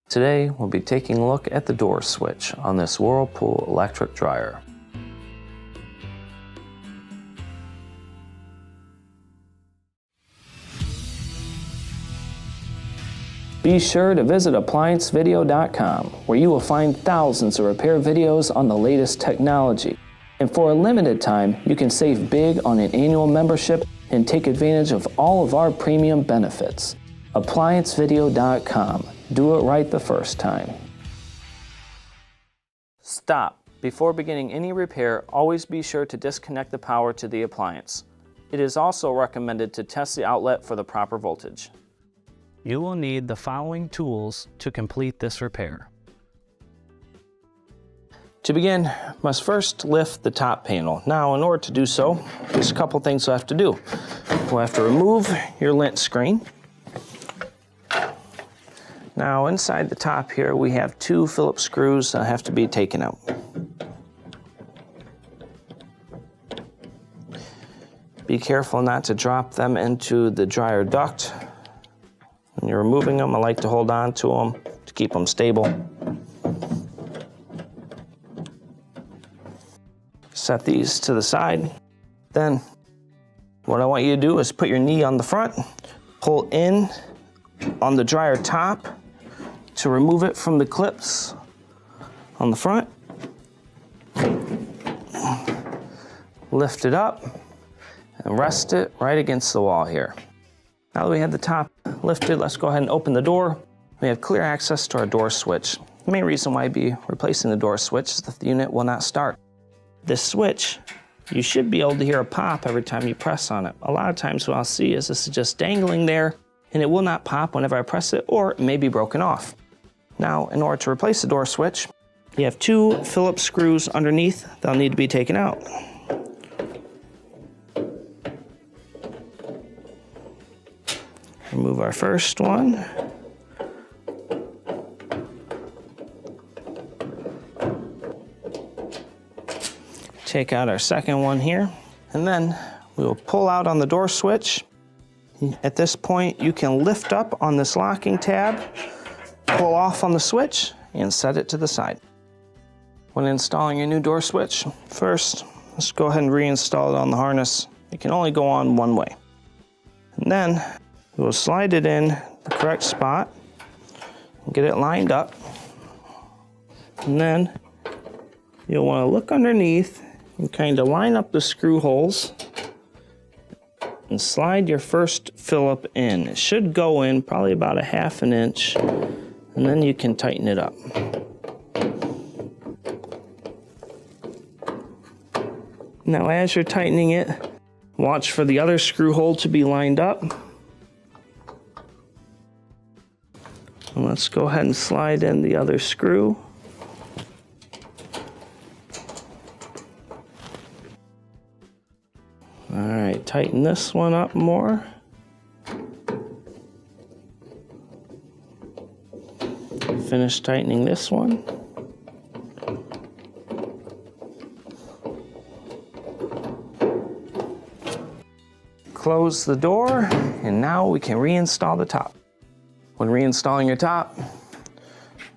Today, we'll be taking a look at the door switch on this Whirlpool electric dryer. Be sure to visit ApplianceVideo.com, where you will find thousands of repair videos on the latest technology. And for a limited time, you can save big on an annual membership and take advantage of all of our premium benefits. ApplianceVideo.com. Do it right the first time. Stop. Before beginning any repair, always be sure to disconnect the power to the appliance. It is also recommended to test the outlet for the proper voltage. You will need the following tools to complete this repair. To begin, you must first lift the top panel. Now, in order to do so, there's a couple things you'll have to do. We'll have to remove your lint screen. Now, inside the top here, we have 2 Phillips screws that have to be taken out. Be careful not to drop them into the dryer duct. When you're removing them, I like to hold on to them to keep them stable. Set these to the side. Then, what I want you to do is put your knee on the front, pull in on the dryer top to remove it from the clips on the front. Lift it up and rest it right against the wall here. Now that we have the top lifted, let's go ahead and open the door. We have clear access to our door switch. The main reason why I'd be replacing the door switch is that the unit will not start. This switch, you should be able to hear a pop every time you press on it. A lot of times what I'll see is this is just dangling there and it will not pop whenever I press it, or it may be broken off. Now, in order to replace the door switch, you have 2 Phillips screws underneath that'll need to be taken out. Remove our first one. Take out our second one here, and then we will pull out on the door switch. At this point, you can lift up on this locking tab, pull off on the switch, and set it to the side. When installing your new door switch, first, let's go ahead and reinstall it on the harness. It can only go on one way. And then, we'll slide it in the correct spot, and get it lined up. And then, you'll want to look underneath and kind of line up the screw holes and slide your first Phillip in. It should go in probably about 1/2 inch, and then you can tighten it up. Now, as you're tightening it, watch for the other screw hole to be lined up. And let's go ahead and slide in the other screw. All right, tighten this one up more. Finish tightening this one. Close the door, and now we can reinstall the top. When reinstalling your top,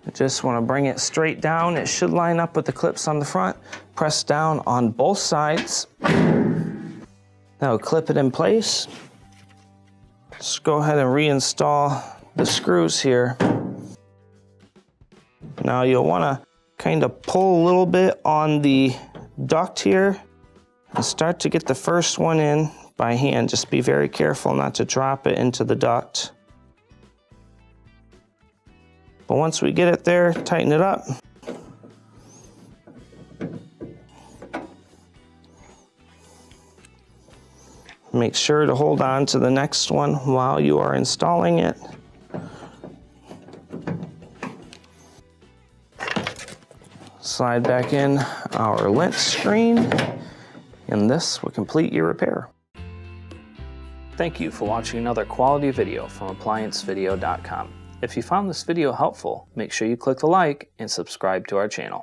you just want to bring it straight down. It should line up with the clips on the front. Press down on both sides. Now clip it in place. Just go ahead and reinstall the screws here. Now you'll want to kind of pull a little bit on the duct here and start to get the first one in by hand. Just be very careful not to drop it into the duct. But once we get it there, tighten it up. Make sure to hold on to the next one while you are installing it. Slide back in our lint screen, and this will complete your repair. Thank you for watching another quality video from ApplianceVideo.com. If you found this video helpful, make sure you click the like and subscribe to our channel.